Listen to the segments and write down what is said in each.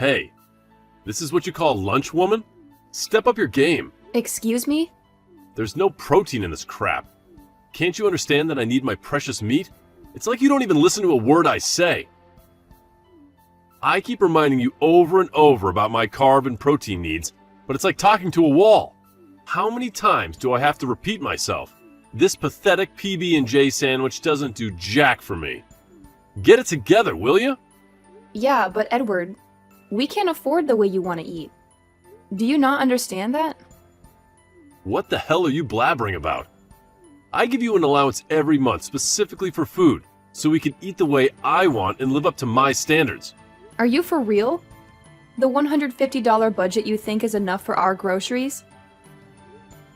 Hey, this is what you call lunch, woman? Step up your game. Excuse me? There's no protein in this crap. Can't you understand that I need my precious meat? It's like you don't even listen to a word I say. I keep reminding you over and over about my carb and protein needs, but it's like talking to a wall. How many times do I have to repeat myself? This pathetic PB&J sandwich doesn't do jack for me. Get it together, will you? Yeah, but Edward, we can't afford the way you want to eat. Do you not understand that? What the hell are you blabbering about? I give you an allowance every month specifically for food, so we can eat the way I want and live up to my standards. Are you for real? The $150 budget you think is enough for our groceries?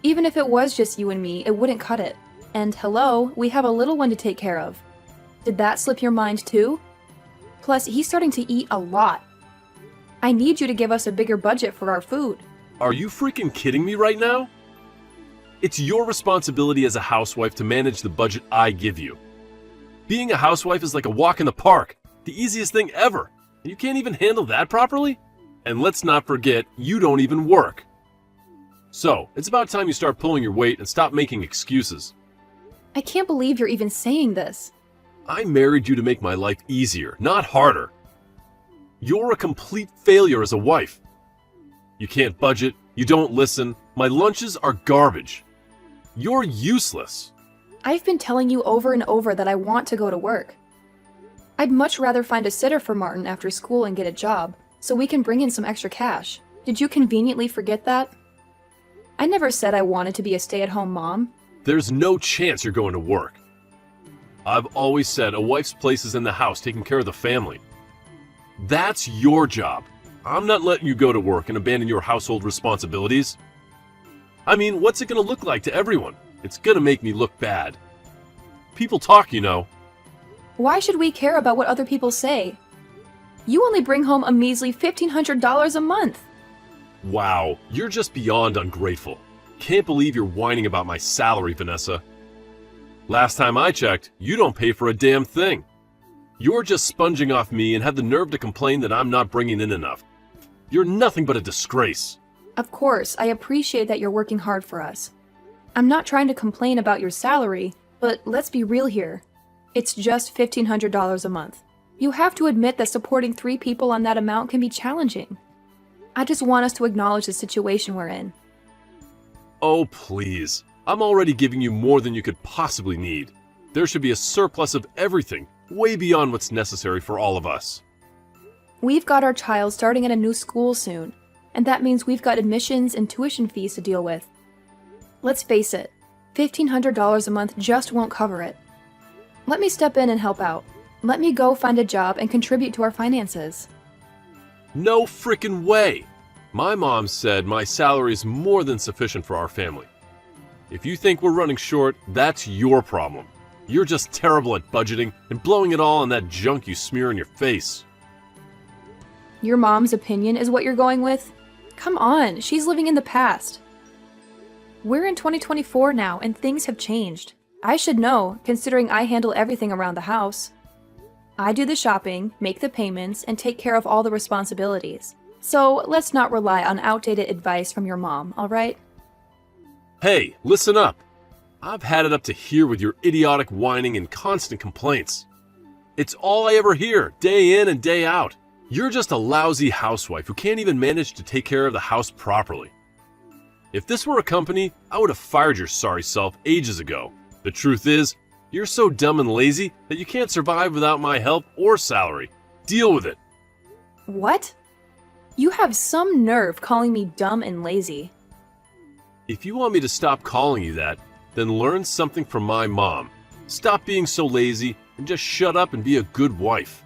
Even if it was just you and me, it wouldn't cut it. And hello, we have a little one to take care of. Did that slip your mind too? Plus, he's starting to eat a lot. I need you to give us a bigger budget for our food. Are you freaking kidding me right now? It's your responsibility as a housewife to manage the budget I give you. Being a housewife is like a walk in the park, the easiest thing ever. And you can't even handle that properly? And let's not forget, you don't even work. So, it's about time you start pulling your weight and stop making excuses. I can't believe you're even saying this. I married you to make my life easier, not harder. You're a complete failure as a wife. You can't budget, you don't listen, my lunches are garbage. You're useless. I've been telling you over and over that I want to go to work. I'd much rather find a sitter for Martin after school and get a job, so we can bring in some extra cash. Did you conveniently forget that? I never said I wanted to be a stay-at-home mom. There's no chance you're going to work. I've always said a wife's place is in the house taking care of the family. That's your job. I'm not letting you go to work and abandon your household responsibilities. I mean, what's it going to look like to everyone? It's going to make me look bad. People talk, you know. Why should we care about what other people say? You only bring home a measly $1,500 a month. Wow, you're just beyond ungrateful. Can't believe you're whining about my salary, Vanessa. Last time I checked, you don't pay for a damn thing. You're just sponging off me and have the nerve to complain that I'm not bringing in enough. You're nothing but a disgrace. Of course, I appreciate that you're working hard for us. I'm not trying to complain about your salary, but let's be real here. It's just $1,500 a month. You have to admit that supporting 3 people on that amount can be challenging. I just want us to acknowledge the situation we're in. Oh, please. I'm already giving you more than you could possibly need. There should be a surplus of everything, way beyond what's necessary for all of us. We've got our child starting at a new school soon, and that means we've got admissions and tuition fees to deal with. Let's face it, $1,500 a month just won't cover it. Let me step in and help out. Let me go find a job and contribute to our finances. No frickin' way! My mom said my salary is more than sufficient for our family. If you think we're running short, that's your problem. You're just terrible at budgeting and blowing it all on that junk you smear in your face. Your mom's opinion is what you're going with? Come on, she's living in the past. We're in 2024 now and things have changed. I should know, considering I handle everything around the house. I do the shopping, make the payments, and take care of all the responsibilities. So let's not rely on outdated advice from your mom, alright? Hey, listen up. I've had it up to here with your idiotic whining and constant complaints. It's all I ever hear, day in and day out. You're just a lousy housewife who can't even manage to take care of the house properly. If this were a company, I would have fired your sorry self ages ago. The truth is, you're so dumb and lazy that you can't survive without my help or salary. Deal with it. What? You have some nerve calling me dumb and lazy. If you want me to stop calling you that, then learn something from my mom. Stop being so lazy and just shut up and be a good wife.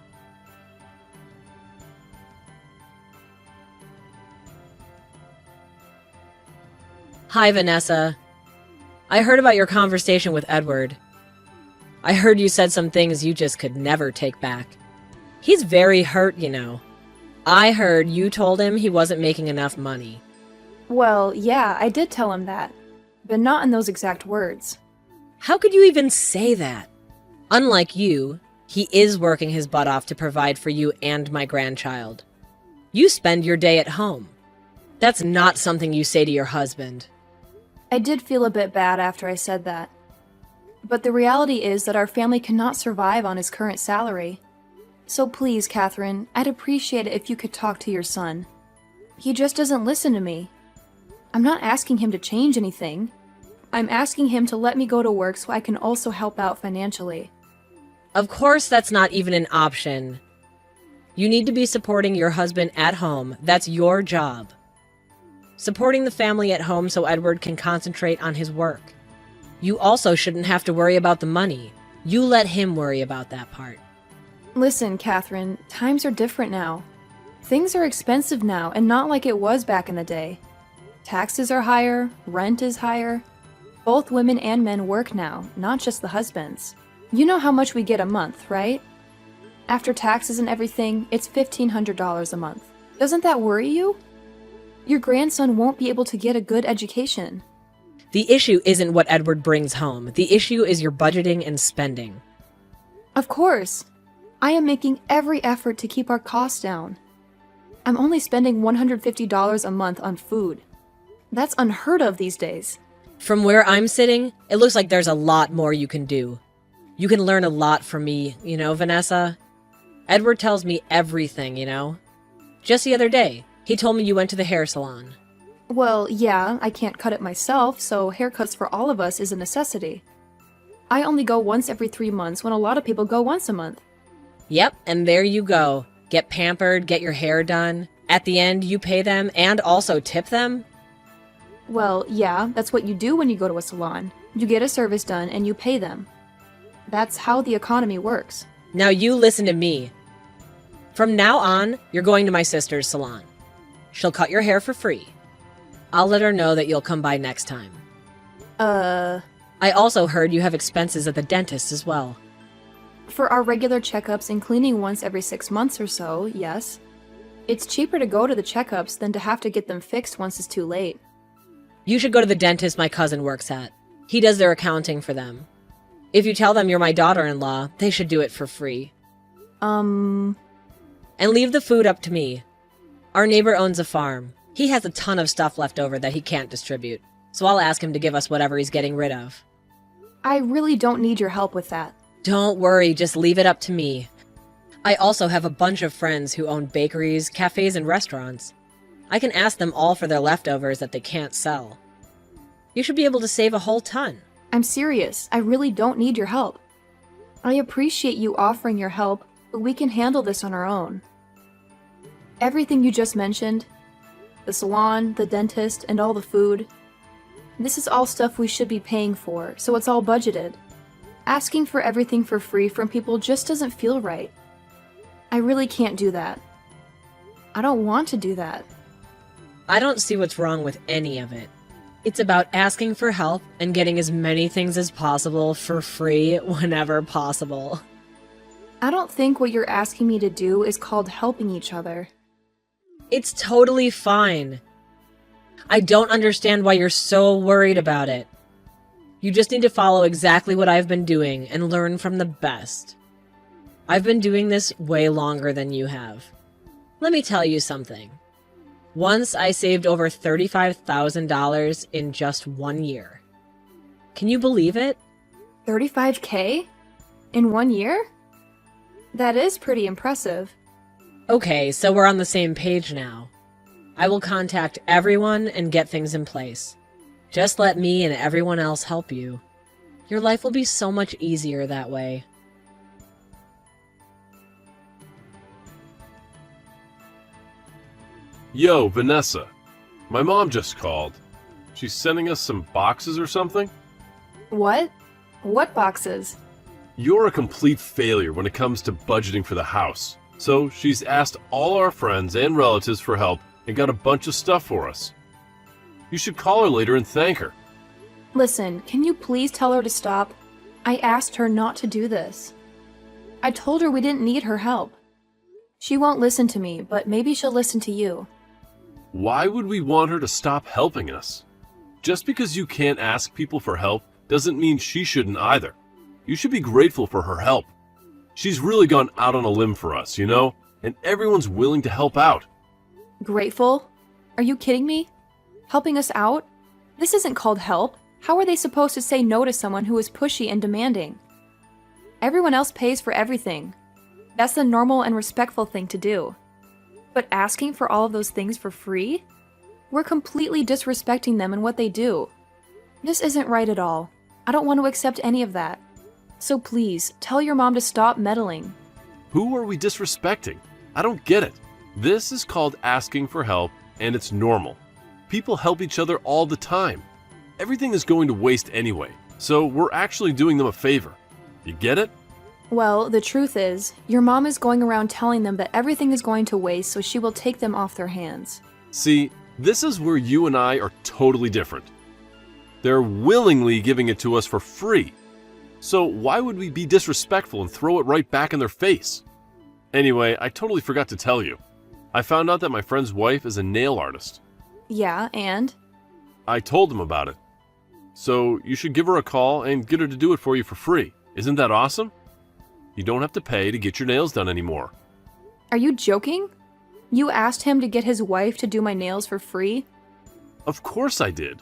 Hi, Vanessa. I heard about your conversation with Edward. I heard you said some things you just could never take back. He's very hurt, you know. I heard you told him he wasn't making enough money. Well, yeah, I did tell him that, but not in those exact words. How could you even say that? Unlike you, he is working his butt off to provide for you and my grandchild. You spend your day at home. That's not something you say to your husband. I did feel a bit bad after I said that. But the reality is that our family cannot survive on his current salary. So please, Catherine, I'd appreciate it if you could talk to your son. He just doesn't listen to me. I'm not asking him to change anything. I'm asking him to let me go to work so I can also help out financially. Of course, that's not even an option. You need to be supporting your husband at home. That's your job. Supporting the family at home so Edward can concentrate on his work. You also shouldn't have to worry about the money. You let him worry about that part. Listen, Catherine, times are different now. Things are expensive now and not like it was back in the day. Taxes are higher, rent is higher. Both women and men work now, not just the husbands. You know how much we get a month, right? After taxes and everything, it's $1,500 a month. Doesn't that worry you? Your grandson won't be able to get a good education. The issue isn't what Edward brings home. The issue is your budgeting and spending. Of course. I am making every effort to keep our costs down. I'm only spending $150 a month on food. That's unheard of these days. From where I'm sitting, it looks like there's a lot more you can do. You can learn a lot from me, Vanessa. Edward tells me everything, Just the other day, he told me you went to the hair salon. Well, yeah, I can't cut it myself, so haircuts for all of us is a necessity. I only go once every 3 months when a lot of people go once a month. Yep, and there you go. Get pampered, get your hair done. At the end, you pay them and also tip them? Well, yeah, that's what you do when you go to a salon. You get a service done and you pay them. That's how the economy works. Now you listen to me. From now on, you're going to my sister's salon. She'll cut your hair for free. I'll let her know that you'll come by next time. I also heard you have expenses at the dentist as well. For our regular checkups and cleaning once every 6 months or so, yes. It's cheaper to go to the checkups than to have to get them fixed once it's too late. You should go to the dentist my cousin works at. He does their accounting for them. If you tell them you're my daughter-in-law, they should do it for free. And leave the food up to me. Our neighbor owns a farm. He has a ton of stuff left over that he can't distribute, so I'll ask him to give us whatever he's getting rid of. I really don't need your help with that. Don't worry, just leave it up to me. I also have a bunch of friends who own bakeries, cafes, and restaurants. I can ask them all for their leftovers that they can't sell. You should be able to save a whole ton. I'm serious. I really don't need your help. I appreciate you offering your help, but we can handle this on our own. Everything you just mentioned, the salon, the dentist, and all the food, this is all stuff we should be paying for, so it's all budgeted. Asking for everything for free from people just doesn't feel right. I really can't do that. I don't want to do that. I don't see what's wrong with any of it. It's about asking for help and getting as many things as possible for free whenever possible. I don't think what you're asking me to do is called helping each other. It's totally fine. I don't understand why you're so worried about it. You just need to follow exactly what I've been doing and learn from the best. I've been doing this way longer than you have. Let me tell you something. Once I saved over $35,000 in just 1 year. Can you believe it? $35K? In 1 year? That is pretty impressive. Okay, so we're on the same page now. I will contact everyone and get things in place. Just let me and everyone else help you. Your life will be so much easier that way. Yo, Vanessa. My mom just called. She's sending us some boxes or something? What? What boxes? You're a complete failure when it comes to budgeting for the house. So she's asked all our friends and relatives for help and got a bunch of stuff for us. You should call her later and thank her. Listen, can you please tell her to stop? I asked her not to do this. I told her we didn't need her help. She won't listen to me, but maybe she'll listen to you. Why would we want her to stop helping us? Just because you can't ask people for help doesn't mean she shouldn't either. You should be grateful for her help. She's really gone out on a limb for us, and everyone's willing to help out. Grateful? Are you kidding me? Helping us out? This isn't called help. How are they supposed to say no to someone who is pushy and demanding? Everyone else pays for everything. That's the normal and respectful thing to do. But asking for all of those things for free? We're completely disrespecting them and what they do. This isn't right at all. I don't want to accept any of that. So please, tell your mom to stop meddling. Who are we disrespecting? I don't get it. This is called asking for help, and it's normal. People help each other all the time. Everything is going to waste anyway, so we're actually doing them a favor. You get it? Well, the truth is, your mom is going around telling them that everything is going to waste, so she will take them off their hands. See, this is where you and I are totally different. They're willingly giving it to us for free. So why would we be disrespectful and throw it right back in their face? Anyway, I totally forgot to tell you. I found out that my friend's wife is a nail artist. Yeah, and? I told him about it. So you should give her a call and get her to do it for you for free. Isn't that awesome? You don't have to pay to get your nails done anymore. Are you joking? You asked him to get his wife to do my nails for free? Of course I did.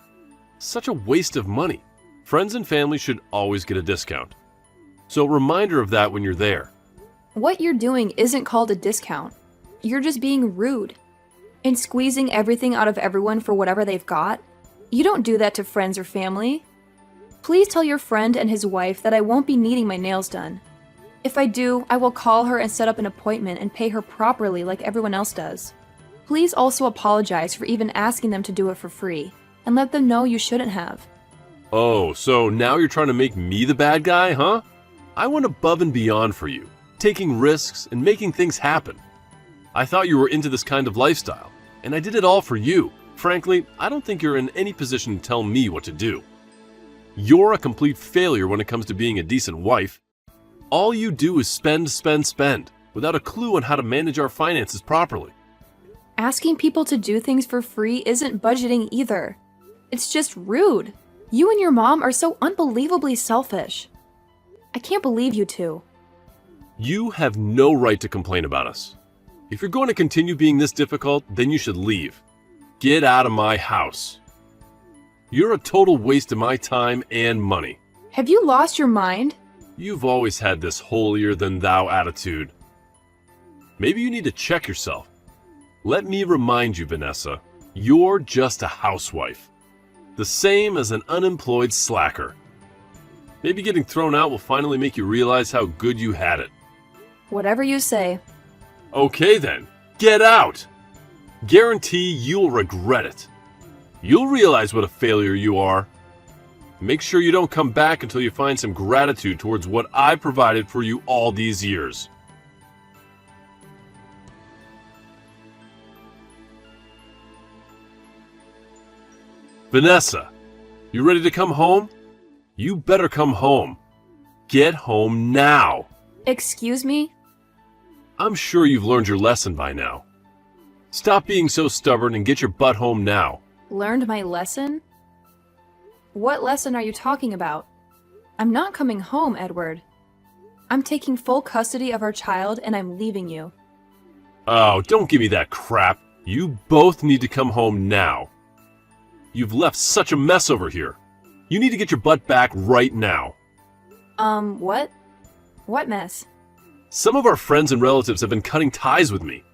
Such a waste of money. Friends and family should always get a discount. So reminder of that when you're there. What you're doing isn't called a discount. You're just being rude. And squeezing everything out of everyone for whatever they've got. You don't do that to friends or family. Please tell your friend and his wife that I won't be needing my nails done. If I do, I will call her and set up an appointment and pay her properly like everyone else does. Please also apologize for even asking them to do it for free, and let them know you shouldn't have. Oh, so now you're trying to make me the bad guy, huh? I went above and beyond for you, taking risks and making things happen. I thought you were into this kind of lifestyle, and I did it all for you. Frankly, I don't think you're in any position to tell me what to do. You're a complete failure when it comes to being a decent wife. All you do is spend, spend, spend, without a clue on how to manage our finances properly. Asking people to do things for free isn't budgeting either. It's just rude. You and your mom are so unbelievably selfish. I can't believe you two. You have no right to complain about us. If you're going to continue being this difficult, then you should leave. Get out of my house. You're a total waste of my time and money. Have you lost your mind? You've always had this holier-than-thou attitude. Maybe you need to check yourself. Let me remind you, Vanessa, you're just a housewife. The same as an unemployed slacker. Maybe getting thrown out will finally make you realize how good you had it. Whatever you say. Okay then, get out! Guarantee you'll regret it. You'll realize what a failure you are. Make sure you don't come back until you find some gratitude towards what I provided for you all these years. Vanessa, you ready to come home? You better come home. Get home now. Excuse me? I'm sure you've learned your lesson by now. Stop being so stubborn and get your butt home now. Learned my lesson? What lesson are you talking about? I'm not coming home, Edward. I'm taking full custody of our child and I'm leaving you. Oh, don't give me that crap. You both need to come home now. You've left such a mess over here. You need to get your butt back right now. What? What mess? Some of our friends and relatives have been cutting ties with me,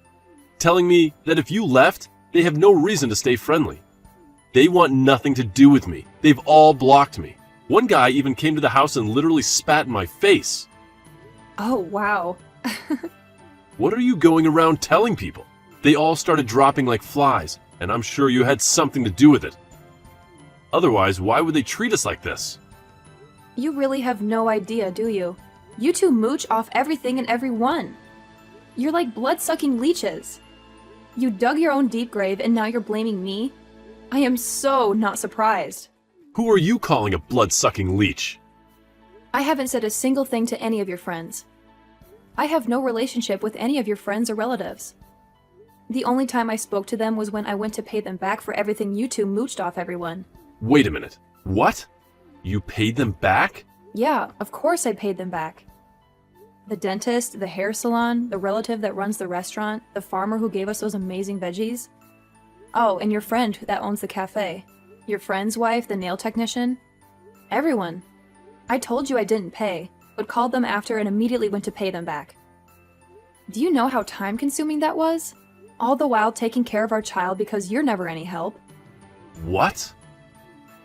telling me that if you left, they have no reason to stay friendly. They want nothing to do with me. They've all blocked me. One guy even came to the house and literally spat in my face. Oh, wow. What are you going around telling people? They all started dropping like flies, and I'm sure you had something to do with it. Otherwise, why would they treat us like this? You really have no idea, do you? You two mooch off everything and everyone. You're like blood-sucking leeches. You dug your own deep grave and now you're blaming me? I am so not surprised. Who are you calling a blood-sucking leech? I haven't said a single thing to any of your friends. I have no relationship with any of your friends or relatives. The only time I spoke to them was when I went to pay them back for everything you two mooched off everyone. Wait a minute. What? You paid them back? Yeah, of course I paid them back. The dentist, the hair salon, the relative that runs the restaurant, the farmer who gave us those amazing veggies. Oh, and your friend that owns the cafe. Your friend's wife, the nail technician. Everyone. I told you I didn't pay, but called them after and immediately went to pay them back. Do you know how time-consuming that was? All the while taking care of our child because you're never any help. What?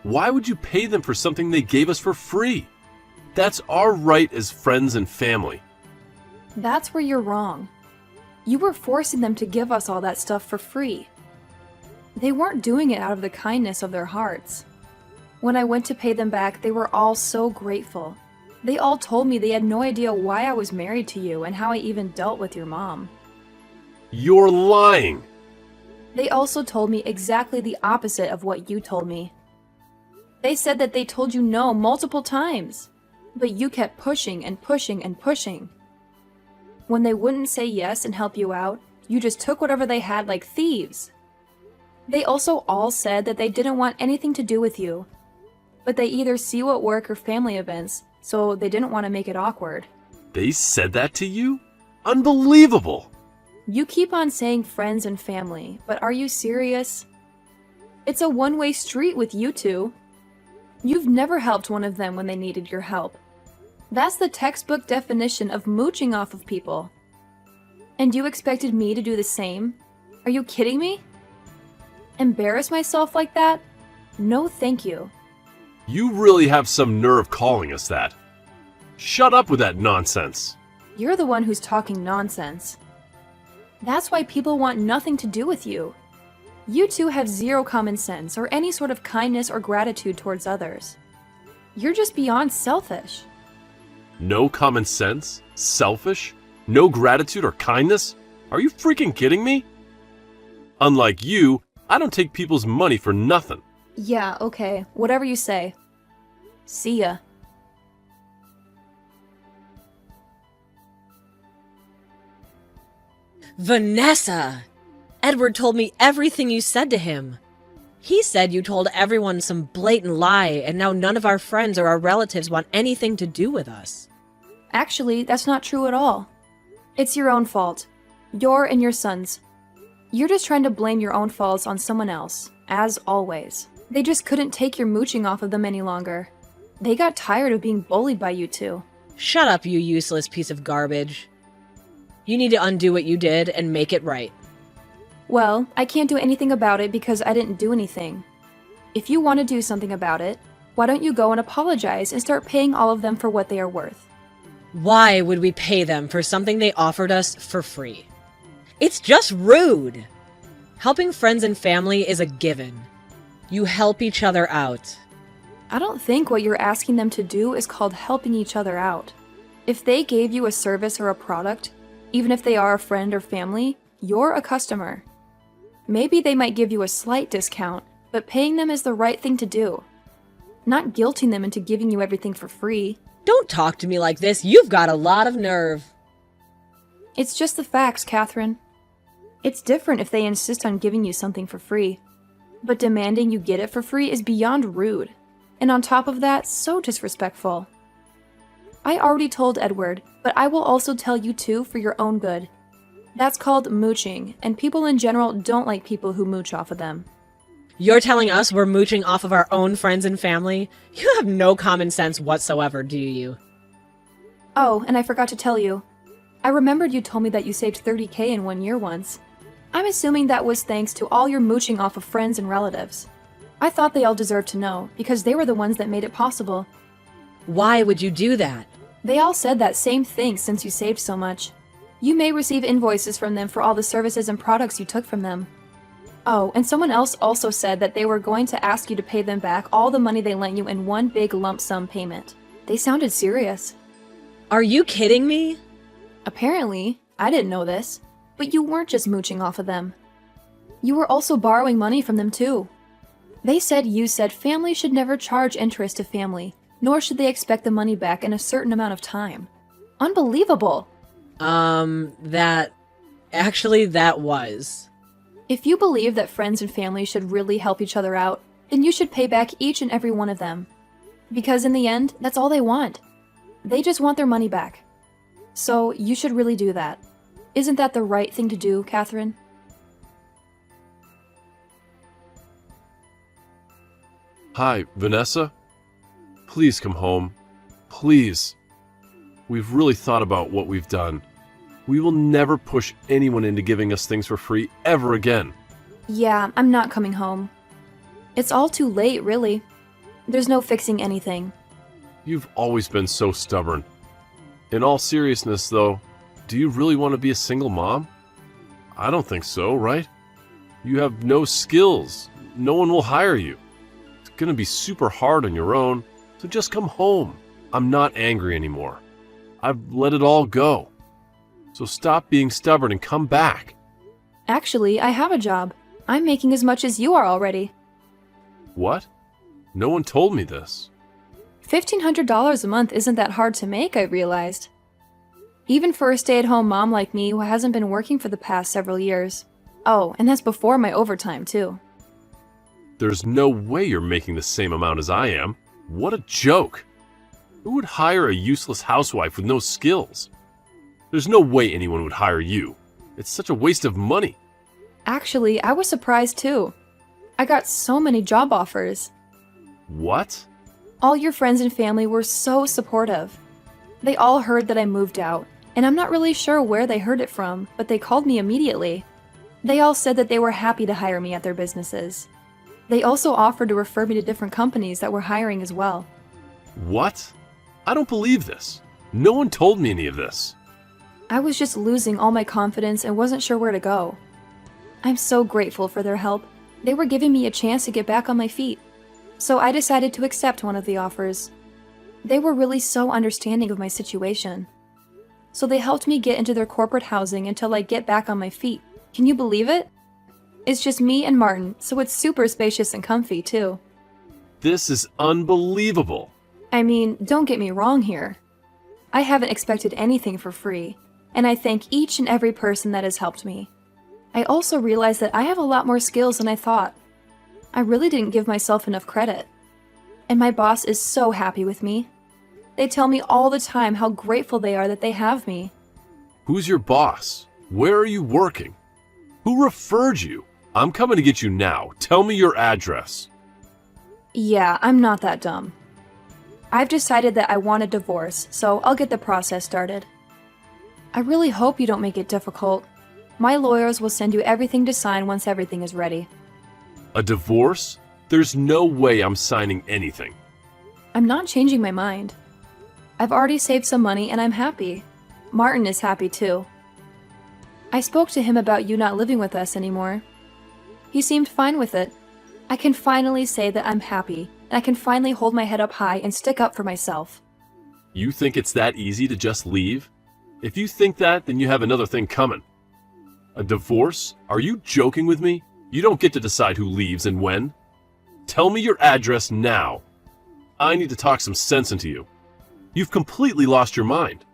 Why would you pay them for something they gave us for free? That's our right as friends and family. That's where you're wrong. You were forcing them to give us all that stuff for free. They weren't doing it out of the kindness of their hearts. When I went to pay them back, they were all so grateful. They all told me they had no idea why I was married to you and how I even dealt with your mom. You're lying. They also told me exactly the opposite of what you told me. They said that they told you no multiple times, but you kept pushing and pushing and pushing. When they wouldn't say yes and help you out, you just took whatever they had like thieves. They also all said that they didn't want anything to do with you, but they either see you at work or family events, so they didn't want to make it awkward. They said that to you? Unbelievable! You keep on saying friends and family, but are you serious? It's a one-way street with you two. You've never helped one of them when they needed your help. That's the textbook definition of mooching off of people. And you expected me to do the same? Are you kidding me? Embarrass myself like that? No, thank you. You really have some nerve calling us that. Shut up with that nonsense. You're the one who's talking nonsense. That's why people want nothing to do with you. You two have zero common sense or any sort of kindness or gratitude towards others. You're just beyond selfish. No common sense? Selfish? No gratitude or kindness? Are you freaking kidding me? Unlike you, I don't take people's money for nothing. Yeah, okay, whatever you say. See ya. Vanessa! Edward told me everything you said to him. He said you told everyone some blatant lie, and now none of our friends or our relatives want anything to do with us. Actually, that's not true at all. It's your own fault. Your and your son's. You're just trying to blame your own faults on someone else, as always. They just couldn't take your mooching off of them any longer. They got tired of being bullied by you two. Shut up, you useless piece of garbage. You need to undo what you did and make it right. Well, I can't do anything about it because I didn't do anything. If you want to do something about it, why don't you go and apologize and start paying all of them for what they are worth? Why would we pay them for something they offered us for free? It's just rude. Helping friends and family is a given. You help each other out. I don't think what you're asking them to do is called helping each other out. If they gave you a service or a product, even if they are a friend or family, you're a customer. Maybe they might give you a slight discount, but paying them is the right thing to do. Not guilting them into giving you everything for free. Don't talk to me like this. You've got a lot of nerve. It's just the facts, Catherine. It's different if they insist on giving you something for free. But demanding you get it for free is beyond rude. And on top of that, so disrespectful. I already told Edward, but I will also tell you too for your own good. That's called mooching, and people in general don't like people who mooch off of them. You're telling us we're mooching off of our own friends and family? You have no common sense whatsoever, do you? Oh, and I forgot to tell you. I remembered you told me that you saved $30,000 in 1 year once. I'm assuming that was thanks to all your mooching off of friends and relatives. I thought they all deserved to know, because they were the ones that made it possible. Why would you do that? They all said that same thing since you saved so much. You may receive invoices from them for all the services and products you took from them. Oh, and someone else also said that they were going to ask you to pay them back all the money they lent you in one big lump sum payment. They sounded serious. Are you kidding me? Apparently, I didn't know this, but you weren't just mooching off of them. You were also borrowing money from them too. They said you said family should never charge interest to family, nor should they expect the money back in a certain amount of time. Unbelievable! That was. If you believe that friends and family should really help each other out, then you should pay back each and every one of them. Because in the end, that's all they want. They just want their money back. So you should really do that. Isn't that the right thing to do, Catherine? Hi, Vanessa? Please come home. Please. We've really thought about what we've done. We will never push anyone into giving us things for free ever again. Yeah, I'm not coming home. It's all too late, really. There's no fixing anything. You've always been so stubborn. In all seriousness, though, do you really want to be a single mom? I don't think so, right? You have no skills. No one will hire you. It's gonna be super hard on your own, so just come home. I'm not angry anymore. I've let it all go. So stop being stubborn and come back. Actually, I have a job. I'm making as much as you are already. What? No one told me this. $1,500 a month isn't that hard to make, I realized. Even for a stay-at-home mom like me who hasn't been working for the past several years. Oh, and that's before my overtime, too. There's no way you're making the same amount as I am. What a joke. Who would hire a useless housewife with no skills? There's no way anyone would hire you. It's such a waste of money. Actually, I was surprised, too. I got so many job offers. What? All your friends and family were so supportive. They all heard that I moved out, and I'm not really sure where they heard it from, but they called me immediately. They all said that they were happy to hire me at their businesses. They also offered to refer me to different companies that were hiring as well. What? I don't believe this. No one told me any of this. I was just losing all my confidence and wasn't sure where to go. I'm so grateful for their help. They were giving me a chance to get back on my feet. So I decided to accept one of the offers. They were really so understanding of my situation. So they helped me get into their corporate housing until I get back on my feet. Can you believe it? It's just me and Martin, so it's super spacious and comfy, too. This is unbelievable. I mean, don't get me wrong here. I haven't expected anything for free, and I thank each and every person that has helped me. I also realized that I have a lot more skills than I thought. I really didn't give myself enough credit. And my boss is so happy with me. They tell me all the time how grateful they are that they have me. Who's your boss? Where are you working? Who referred you? I'm coming to get you now. Tell me your address. Yeah, I'm not that dumb. I've decided that I want a divorce, so I'll get the process started. I really hope you don't make it difficult. My lawyers will send you everything to sign once everything is ready. A divorce? There's no way I'm signing anything. I'm not changing my mind. I've already saved some money and I'm happy. Martin is happy too. I spoke to him about you not living with us anymore. He seemed fine with it. I can finally say that I'm happy, and I can finally hold my head up high and stick up for myself. You think it's that easy to just leave? If you think that, then you have another thing coming. A divorce? Are you joking with me? You don't get to decide who leaves and when. Tell me your address now. I need to talk some sense into you. You've completely lost your mind.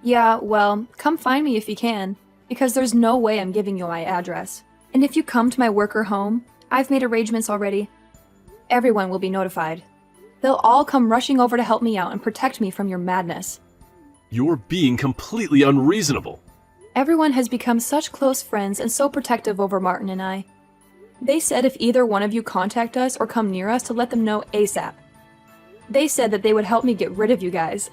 Yeah, well, come find me if you can, because there's no way I'm giving you my address. And if you come to my work or home, I've made arrangements already. Everyone will be notified. They'll all come rushing over to help me out and protect me from your madness. You're being completely unreasonable. Everyone has become such close friends and so protective over Martin and I. They said if either one of you contact us or come near us to let them know ASAP. They said that they would help me get rid of you guys.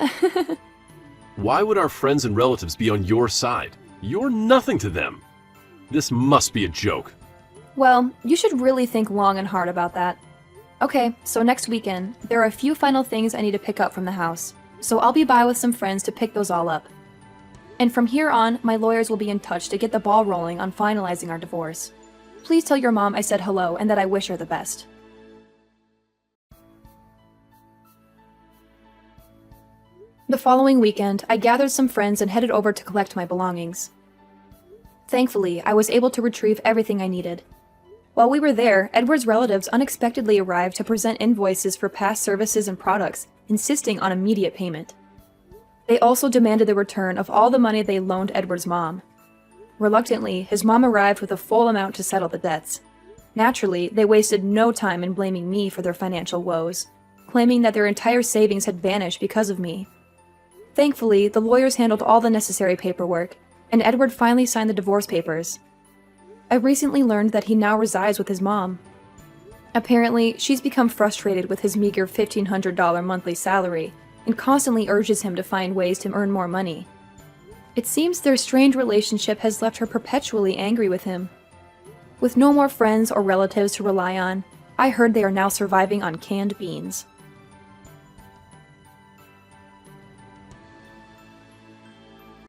Why would our friends and relatives be on your side? You're nothing to them. This must be a joke. Well, you should really think long and hard about that. Okay, so next weekend, there are a few final things I need to pick up from the house, so I'll be by with some friends to pick those all up. And from here on, my lawyers will be in touch to get the ball rolling on finalizing our divorce. Please tell your mom I said hello and that I wish her the best. The following weekend, I gathered some friends and headed over to collect my belongings. Thankfully, I was able to retrieve everything I needed. While we were there, Edward's relatives unexpectedly arrived to present invoices for past services and products, insisting on immediate payment. They also demanded the return of all the money they loaned Edward's mom. Reluctantly, his mom arrived with a full amount to settle the debts. Naturally, they wasted no time in blaming me for their financial woes, claiming that their entire savings had vanished because of me. Thankfully, the lawyers handled all the necessary paperwork, and Edward finally signed the divorce papers. I recently learned that he now resides with his mom. Apparently, she's become frustrated with his meager $1,500 monthly salary and constantly urges him to find ways to earn more money. It seems their strained relationship has left her perpetually angry with him. With no more friends or relatives to rely on, I heard they are now surviving on canned beans.